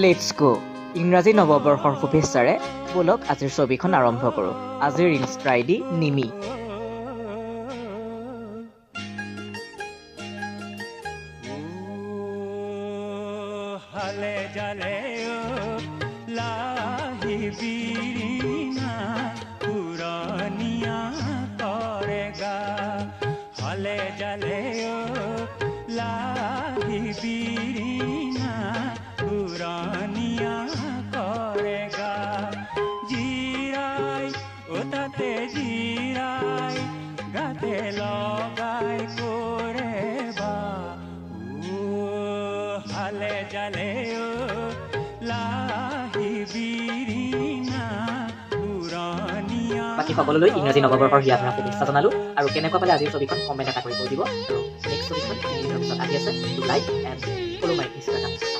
Let's গো ইংৰাজী নৱবৰ্ষৰ শুভেচ্ছাৰে ব'লক আজিৰ ছবিখন আৰম্ভ কৰোঁ। আজিৰ ইনষ্টা আইডি নিমি। হালে জালে লাহি বিৰিনা পুৰণিয়া কৰেগা হালে জালে লাহি বিৰিনা পুৰণিয়া কৰেগা জিৰাই তাতে জিৰাই গাতে লগাই কৰেবা হালে জালে লাহি বিৰিনা পুৰণিয়া। বাকী সকলোলৈ ইংৰাজী নৱবৰ্ষৰ হিয়া ভৰা শুভেচ্ছা জনালোঁ আৰু কেনেকুৱা পালে আজিৰ ছবিখন কমেণ্ট এটা কৰি কৈ দিব আৰু নেক্সট ছবিখন 3 দিনৰ পিছত আহি আছে। Like and follow' my Instagram.